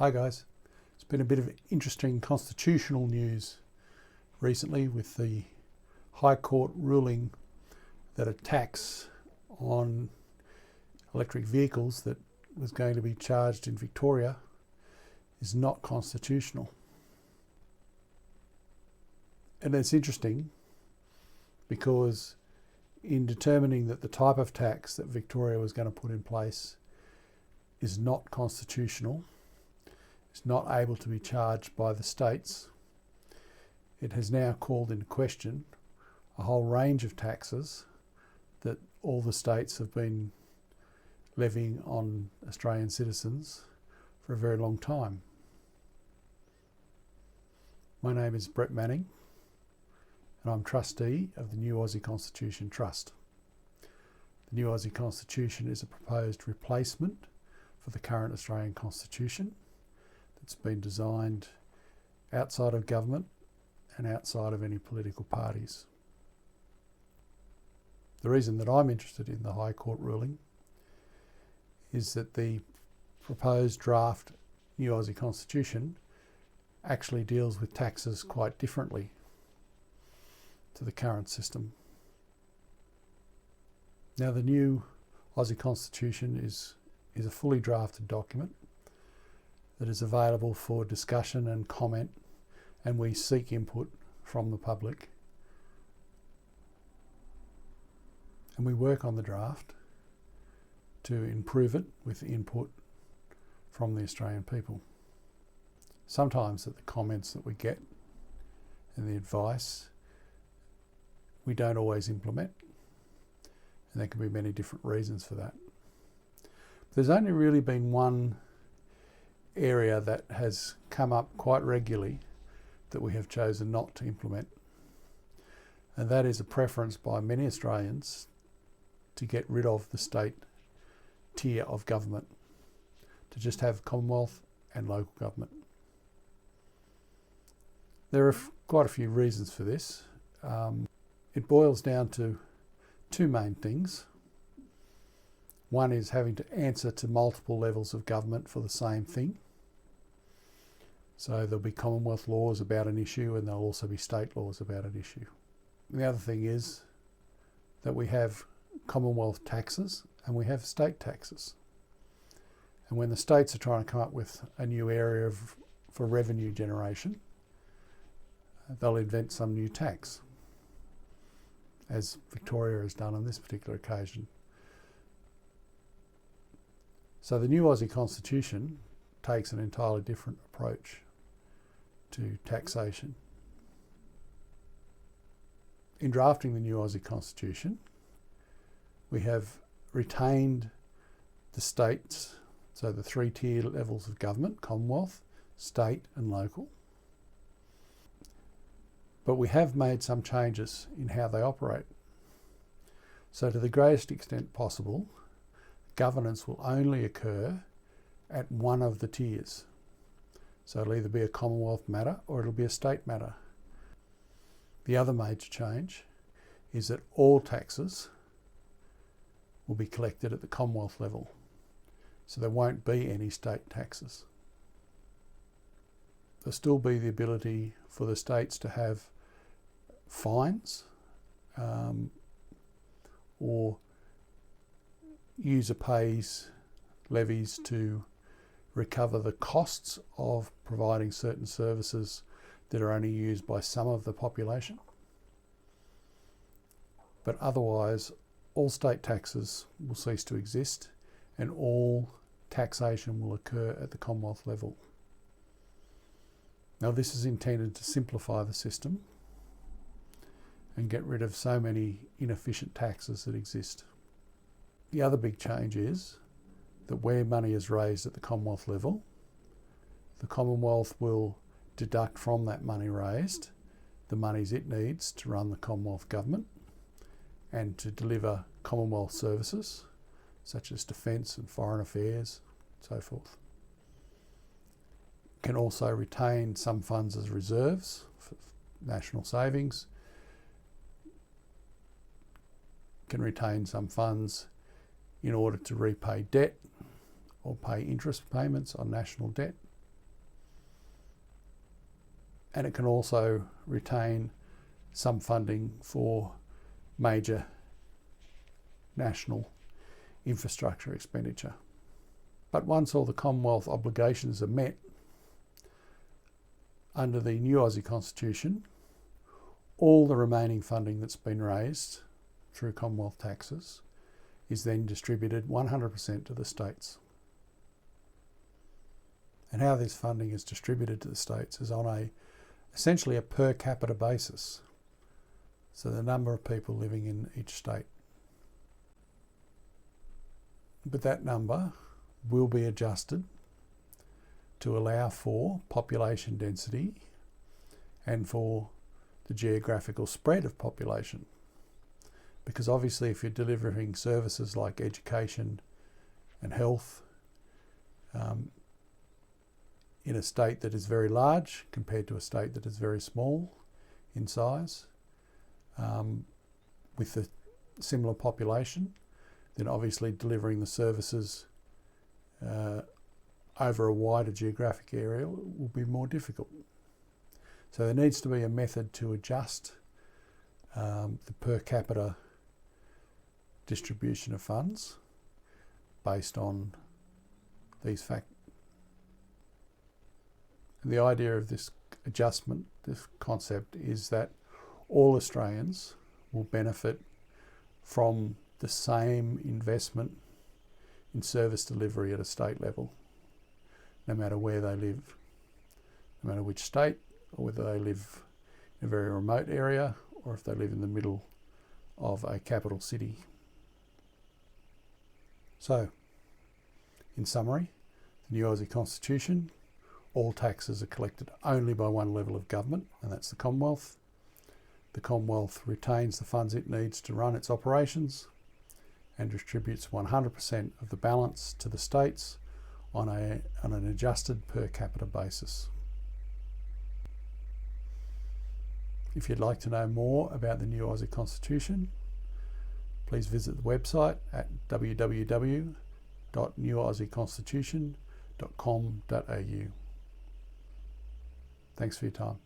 Hi guys, it's been a bit of interesting constitutional news recently with the High Court ruling that a tax on electric vehicles that was going to be charged in Victoria is not constitutional. And it's interesting because in determining that the type of tax that Victoria was going to put in place is not constitutional, it's not able to be charged by the states, it has now called into question a whole range of taxes that all the states have been levying on Australian citizens for a very long time. My name is Brett Manning and I'm trustee of the New Aussie Constitution Trust. The New Aussie Constitution is a proposed replacement for the current Australian Constitution. It's been designed outside of government and outside of any political parties. The reason that I'm interested in the High Court ruling is that the proposed draft New Aussie Constitution actually deals with taxes quite differently to the current system. Now, the new Aussie Constitution is a fully drafted document that is available for discussion and comment, and we seek input from the public. And we work on the draft to improve it with input from the Australian people. Sometimes the comments that we get and the advice we don't always implement, and there can be many different reasons for that. There's only really been one area that has come up quite regularly that we have chosen not to implement, and that is a preference by many Australians to get rid of the state tier of government, to just have Commonwealth and local government. There are quite a few reasons for this. It boils down to two main things. One is having to answer to multiple levels of government for the same thing. So there'll be Commonwealth laws about an issue and there'll also be state laws about an issue. And the other thing is that we have Commonwealth taxes and we have state taxes. And when the states are trying to come up with a new area for revenue generation, they'll invent some new tax, as Victoria has done on this particular occasion. So the new Aussie Constitution takes an entirely different approach to taxation. In drafting the new Aussie Constitution, we have retained the states, so the three-tier levels of government, Commonwealth, state and local. But we have made some changes in how they operate. So to the greatest extent possible, governance will only occur at one of the tiers. So it'll either be a Commonwealth matter or it'll be a state matter. The other major change is that all taxes will be collected at the Commonwealth level. So there won't be any state taxes. There'll still be the ability for the states to have fines or user pays levies to recover the costs of providing certain services that are only used by some of the population. But otherwise, all state taxes will cease to exist and all taxation will occur at the Commonwealth level. Now, this is intended to simplify the system and get rid of so many inefficient taxes that exist. The other big change is that where money is raised at the Commonwealth level, the Commonwealth will deduct from that money raised the monies it needs to run the Commonwealth government and to deliver Commonwealth services such as defence and foreign affairs, so forth. Can also retain some funds as reserves for national savings, can retain some funds in order to repay debt or pay interest payments on national debt. and it can also retain some funding for major national infrastructure expenditure. But once all the Commonwealth obligations are met, under the new Aussie Constitution, all the remaining funding that's been raised through Commonwealth taxes is then distributed 100% to the states. And how this funding is distributed to the states is on essentially a per capita basis. So the number of people living in each state. But that number will be adjusted to allow for population density and for the geographical spread of population. Because obviously if you're delivering services like education and health in a state that is very large compared to a state that is very small in size, with a similar population, then obviously delivering the services over a wider geographic area will be more difficult. So there needs to be a method to adjust the per capita distribution of funds based on these factors. The idea of this adjustment, this concept, is that all Australians will benefit from the same investment in service delivery at a state level, no matter where they live, no matter which state, or whether they live in a very remote area or if they live in the middle of a capital city. So, in summary, the new Aussie Constitution, all taxes are collected only by one level of government, and that's the Commonwealth. The Commonwealth retains the funds it needs to run its operations and distributes 100% of the balance to the states on an adjusted per capita basis. If you'd like to know more about the new Aussie Constitution, please visit the website at www.newaussieconstitution.com.au. Thanks for your time.